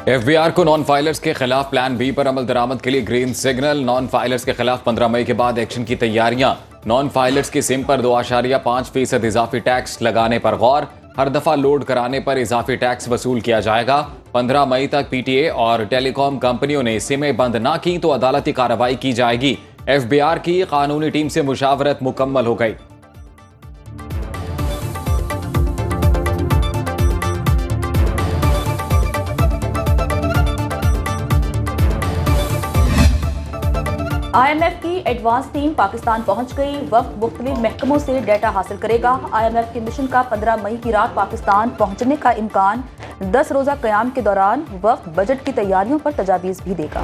FBR को non filers के खिलाफ प्लान बी पर अमल दरामद के लिए ग्रीन सिग्नल। नॉन फाइलर्स के खिलाफ 15 मई के बाद एक्शन की तैयारियां। नॉन फाइलर्स की सिम पर 2.5% इजाफी टैक्स लगाने पर गौर। हर दफा लोड कराने पर इजाफी टैक्स वसूल किया जाएगा। 15 मई तक पीटीए और टेलीकॉम कंपनियों ने सिमें बंद ना की तो अदालती कार्रवाई की जाएगी। एफबीआर की कानूनी टीम से मुशावरत मुकम्मल हो गई। आईएमएफ की एडवांस टीम पाकिस्तान पहुंच गई। वक्त मुख्तलिफ महकमों से डेटा हासिल करेगा। आईएमएफ के मिशन का 15 मई की रात पाकिस्तान पहुंचने का इम्कान। 10 रोजा क़याम के दौरान वक्त बजट की तैयारियों पर तजावीज़ भी देगा।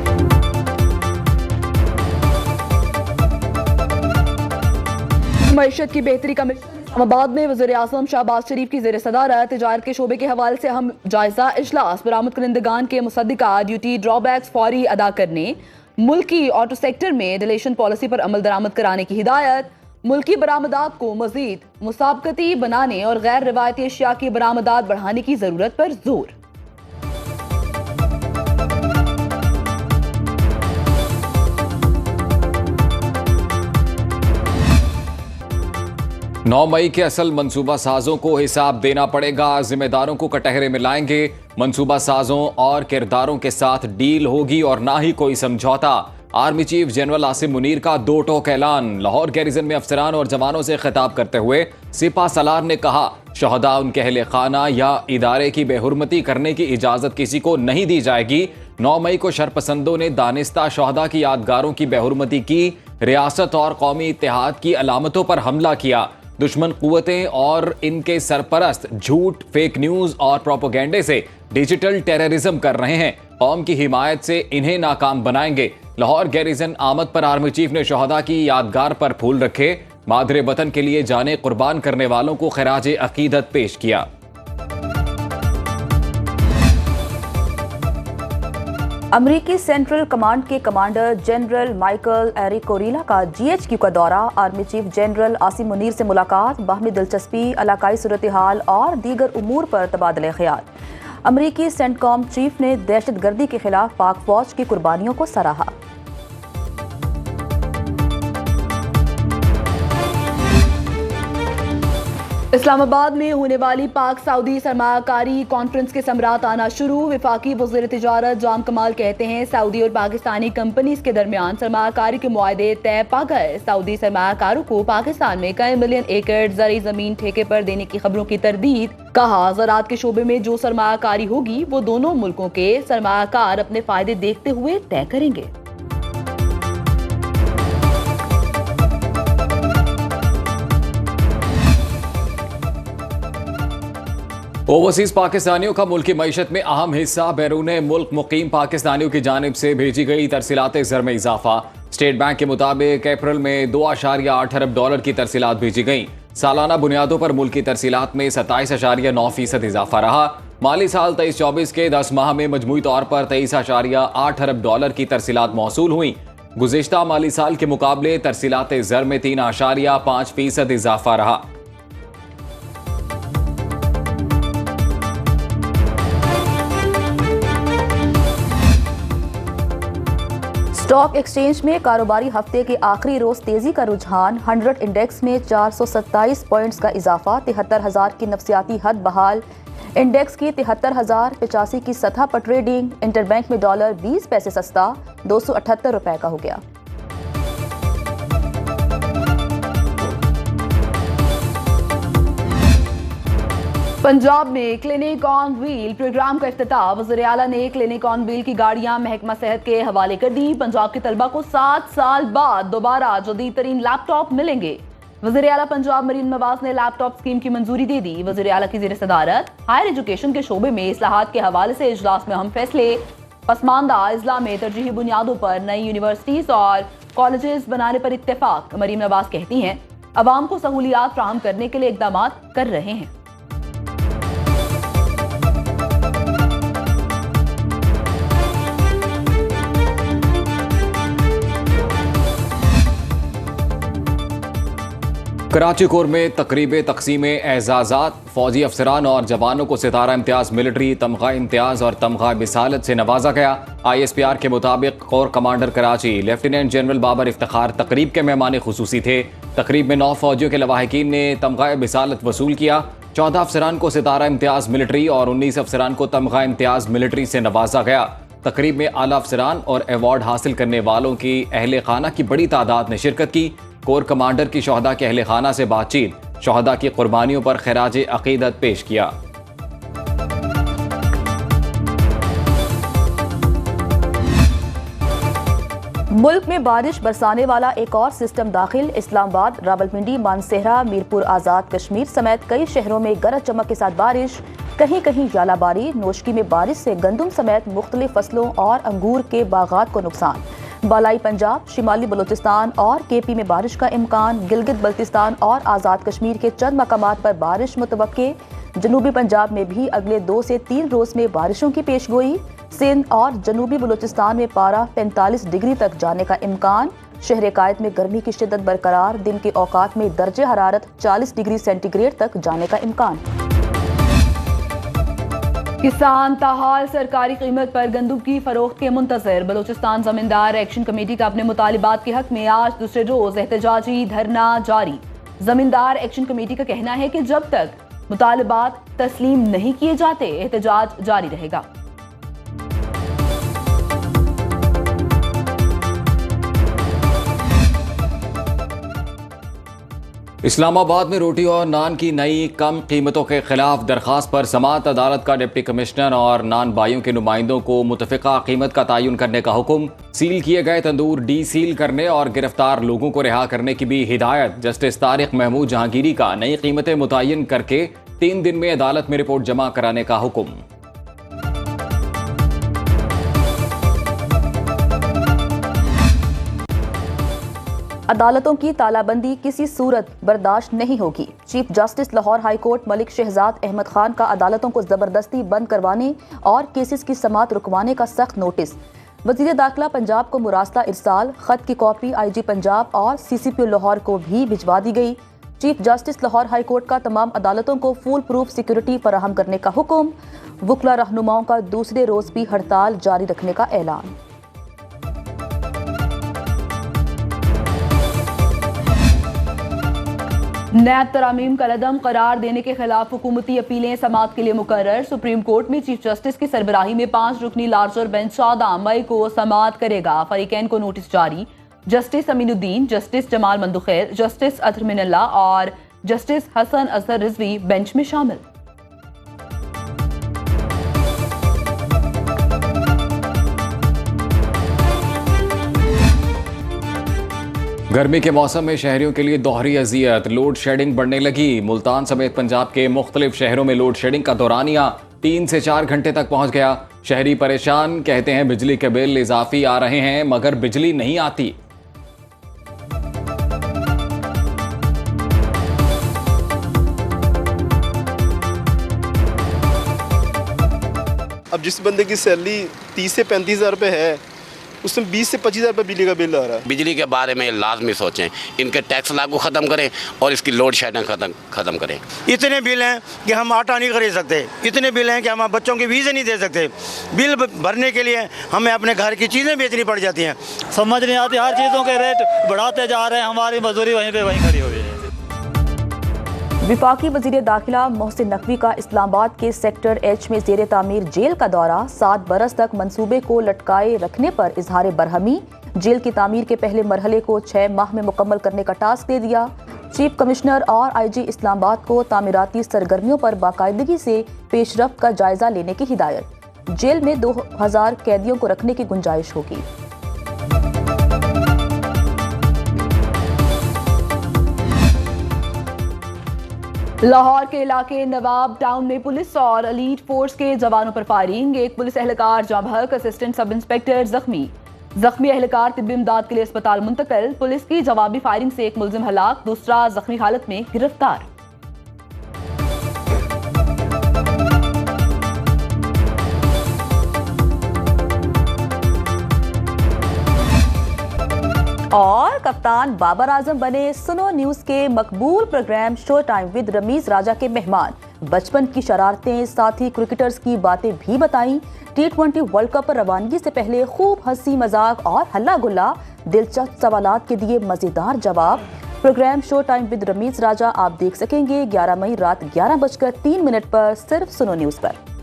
मईशत की बेहतरी का मिशन इस्लामाबाद में वज़ीर-ए-आज़म शहबाज शरीफ की ज़ेर सदारत तिजारत के शोबे के हवाले से अहम जायजा इजलास। बरामद कुनंदगान के मुसद्दिका ड्यूटी ड्रॉबैक्स फौरी अदा करने, मुल्की ऑटो सेक्टर में डिलेशन पॉलिसी पर अमल दरामद कराने की हिदायत। मुल्की बरामदात को मजीद मुसाबकती बनाने और गैर रिवायती अशिया की बरामदात बढ़ाने की जरूरत पर जोर। 9 मई के असल मंसूबा साजों को हिसाब देना पड़ेगा। जिम्मेदारों को कटहरे में लाएंगे। मंसूबा साजों और किरदारों के साथ डील होगी और ना ही कोई समझौता। Army chief general Asim Munir का दो टोक ऐलान। लाहौर गैरिजन में अफसरान और जवानों से खिताब करते हुए सिपा सलार ने कहा, शहदा उनके अहले खाना या इदारे की बेहुरमती करने की इजाजत किसी को नहीं दी जाएगी। 9 मई को शरपसंदों ने दानिस्ता शहदा की यादगारों की बेहुरमती की। रियासत और कौमी इत्तेहाद की अलामतों पर हमला किया। दुश्मन कुव्वतें और इनके सरपरस्त झूठ, फेक न्यूज और प्रोपोगेंडे से डिजिटल टेररिज्म कर रहे हैं। कौम की हिमायत से इन्हें नाकाम बनाएंगे। लाहौर गैरिजन आमद पर आर्मी चीफ ने शहदा की यादगार पर फूल रखे। मादरे वतन के लिए जाने कुर्बान करने वालों को खिराजे अकीदत पेश किया। अमरीकी सेंट्रल कमांड के कमांडर जनरल माइकल एरिक कोरीला का जीएचक्यू का दौरा। Army chief general Asim Munir से मुलाकात। बाहमी दिलचस्पी, इलाकाई सूरत हाल और दीगर उमूर पर तबादले ख्याल। अमरीकी सेंटकॉम चीफ ने दहशतगर्दी के खिलाफ पाक फौज की कुर्बानियों को सराहा। इस्लामाबाद में होने वाली पाक सऊदी सरमाकारी कॉन्फ्रेंस के समरात आना शुरू। विफाकी वज़ीर तिजारत जाम कमाल कहते हैं, सऊदी और पाकिस्तानी कंपनीज के दरमियान सरमाकारी के मुआहदे तय पा गए। सऊदी सरमाकारों को पाकिस्तान में कई मिलियन एकड़ ज़री जमीन ठेके पर देने की खबरों की तरदीद। कहा, ज़राअत के शोबे में जो सरमाकारी होगी वो दोनों मुल्कों के सरमाकार अपने फायदे देखते हुए तय करेंगे। ओवरसीज पाकिस्तानियों का मुल्की मईशत में अहम हिस्सा। बैरून मुल्क मुकीम पाकिस्तानियों की जानिब से भेजी गई तरसीलात ज़र में इजाफा। स्टेट बैंक के मुताबिक अप्रैल में 2.8 अरब डॉलर की तरसीलात भेजी गई। सालाना बुनियादों पर मुल्की तरसीलात में 27.9% इजाफा रहा। माली साल 23-24 के 10 माह में मजमूई तौर पर 23.8 अरब डॉलर की तरसीलात मौसूल हुई। गुज़िश्ता माली साल के मुकाबले तरसीलात ज़र में 3.5% इजाफा रहा। स्टॉक एक्सचेंज में कारोबारी हफ्ते के आखिरी रोज तेजी का रुझान। 100 इंडेक्स में 427 पॉइंट्स का इजाफा। 73,000 की नफसियाती हद बहाल। इंडेक्स की 73,085 की सतह पर ट्रेडिंग। इंटरबैंक में डॉलर 20 पैसे सस्ता 278 रुपए का हो गया। पंजाब में क्लिनिक ऑन व्हील प्रोग्राम का इफ्तिताह। वज़ीर आला ने क्लिनिक ऑन व्हील की गाड़ियां महकमा सेहत के हवाले कर दी। पंजाब के तलबा को 7 साल बाद दोबारा जदीद तरीन लैपटॉप मिलेंगे। वज़ीर आला पंजाब मरीम नवाज ने लैपटॉप स्कीम की मंजूरी दे दी। वज़ीर आला की ज़ेर सदारत हायर एजुकेशन के शोबे में इस्लाहात के हवाले से इजलास में अहम फैसले। पसमानदा अजला में तरजीही बुनियादों पर नई यूनिवर्सिटीज और कॉलेजेस बनाने पर इत्तेफाक। मरीम नवाज कहती हैं, अवाम को सहूलियात फ्राहम करने के लिए इकदाम कर रहे हैं। कराची कोर में तकरीब तकसीम एजाज़ात, फौजी अफसरान और जवानों को सितारा इम्तियाज़ मिलिट्री, तमगा इम्तियाज़ और तमगा बिसालत से नवाजा गया। ISPR के मुताबिक corps commander Karachi lieutenant general Babar Iftikhar तकरीब के मेहमान खुसूसी थे। तकरीब में 9 फौजियों के लवाहिकीन ने तमगा बिसालत वसूल किया। 14 अफसरान को सितारा इम्तियाज़ मिलिट्री और 19 अफसरान को तमगा इम्तियाज़ मिलिट्री से नवाजा गया। तकरीब में आला अफसरान और अवार्ड हासिल करने वालों की अहले खाना की बड़ी तादाद ने शिरकत की। कोर कमांडर की शोहदा के अहले खाना से बातचीत, शोहदा की कुर्बानियों पर खिराज अकीदत पेश किया। मुल्क में बारिश बरसाने वाला एक और सिस्टम दाखिल। इस्लामाबाद, रावलपिंडी, मानसेहरा, मीरपुर आज़ाद कश्मीर समेत कई शहरों में गरज चमक के साथ बारिश, कहीं कहीं यालाबारी। नोशकी में बारिश से गंदम समेत मुख्तलिफ फसलों और अंगूर के बागात को नुकसान। बालाई पंजाब, शिमाली बलूचिस्तान और KP में बारिश का इम्कान। गिलगित बल्तिस्तान और आज़ाद कश्मीर के चंद मकामात पर बारिश मुतवक्के। जनूबी पंजाब में भी अगले 2 से 3 रोज में बारिशों की पेशगोई। सिंध और जनूबी बलूचिस्तान में पारा 45 डिग्री तक जाने का इम्कान। शहर कायद में गर्मी की शिद्दत बरकरार, दिन के औकात में दर्जे हरारत 40 डिग्री सेंटीग्रेड तक जाने का इम्कान। किसान ताहाल सरकारी कीमत पर गंदम की फरोख्त के मुंतजर। बलूचिस्तान जमींदार एक्शन कमेटी का अपने मुतालिबात के हक में आज दूसरे रोज एहतजाजी धरना जारी। जमींदार एक्शन कमेटी का कहना है कि जब तक मुतालिबात तस्लीम नहीं किए जाते एहतजाज जारी रहेगा। इस्लामाबाद में रोटी और नान की नई कम कीमतों के खिलाफ दरखास्त पर समाअत अदालत का डिप्टी कमिश्नर और नान बाइयों के नुमाइंदों को मुतफिका कीमत का तयन करने का हुक्म। सील किए गए तंदूर डी सील करने और गिरफ्तार लोगों को रिहा करने की भी हिदायत। जस्टिस तारिक महमूद जहांगीरी का नई कीमतें मुतय्यन करके 3 दिन में अदालत में रिपोर्ट जमा कराने का हुक्म। अदालतों की तालाबंदी किसी सूरत बर्दाश्त नहीं होगी। Chief justice Lahore high court Malik Shahzad Ahmad Khan का अदालतों को जबरदस्ती बंद करवाने और केसेस की समाअत रुकवाने का सख्त नोटिस। वजीर दाखिला पंजाब को मुरासला इरसाल, खत की कॉपी IG पंजाब और CCPO लाहौर को भी भिजवा दी गई। Chief justice Lahore high court का तमाम अदालतों को फुल प्रूफ सिक्योरिटी फराहम करने का हुक्म। वकला रहनुमाओं का दूसरे रोज भी हड़ताल जारी रखने का ऐलान। नैब तरामीम का रदम करार देने के खिलाफ हुकूमती अपीलें समाअत के लिए मुकर्रर। सुप्रीम कोर्ट में चीफ जस्टिस की सरबराही में 5 रुकनी लार्जर बेंच 14 मई को समाअत करेगा। फरीकैन को नोटिस जारी। Justice Aminuddin, justice Jamal Mandokhail, justice Athar Minallah और जस्टिस हसन असर रिजवी बेंच में शामिल। गर्मी के मौसम में शहरियों के लिए दोहरी अजियत, लोड शेडिंग बढ़ने लगी। मुल्तान समेत पंजाब के मुख्तलिफ शहरों में लोड शेडिंग का दौरानिया 3 से 4 घंटे तक पहुंच गया। शहरी परेशान, कहते हैं बिजली के बिल इजाफी आ रहे हैं मगर बिजली नहीं आती। अब जिस बंदे की सैलरी 30 से 35 हज़ार रुपये है, उसमें 20 से 25 हज़ार रुपये बिजली का बिल आ रहा है। बिजली के बारे में लाजमी सोचें, इनके टैक्स लागू ख़त्म करें और इसकी लोड शेडिंग ख़त्म करें। इतने बिल हैं कि हम आटा नहीं खरीद सकते, इतने बिल हैं कि हम बच्चों के वीज़े नहीं दे सकते। बिल भरने के लिए हमें अपने घर की चीज़ें बेचनी पड़ जाती हैं। समझ नहीं आती, हर चीज़ों के रेट बढ़ाते जा रहे हैं, हमारी मजदूरी वहीं पे वहीं खड़ी हुई है। विफाकी वजीर दाखिला मोहसिन नकवी का इस्लामाबाद के सेक्टर H में जेर तामीर जेल का दौरा। 7 बरस तक मंसूबे को लटकाए रखने पर इजहार बरहमी। जेल की तामीर के पहले मरहले को 6 माह में मुकम्मल करने का टास्क दे दिया। चीफ कमिश्नर और IG इस्लामाबाद को तामीराती सरगर्मियों पर बाकायदगी से पेशरफ्त का जायजा लेने की हिदायत। जेल में 2000 कैदियों को रखने की गुंजाइश होगी। लाहौर के इलाके नवाब टाउन में पुलिस और एलीट फोर्स के जवानों पर फायरिंग। एक पुलिस एहलकार जाँ बहक, असिस्टेंट सब इंस्पेक्टर जख्मी एहलकार तिब्बी इमदाद के लिए अस्पताल मुंतकिल। पुलिस की जवाबी फायरिंग से एक मुलजिम हलाक, दूसरा जख्मी हालत में गिरफ्तार। और कप्तान बाबर आजम बने सुनो न्यूज के मकबूल programme show time with Rameez Raja के मेहमान। बचपन की शरारतें, साथ ही क्रिकेटर्स की बातें भी बताई। T20 वर्ल्ड कप पर रवानगी से पहले खूब हंसी मजाक और हल्ला गुल्ला, दिलचस्प सवालात के दिए मजेदार जवाब। Programme show time with Rameez Raja आप देख सकेंगे 11 मई रात 11:03 पर सिर्फ सुनो न्यूज पर।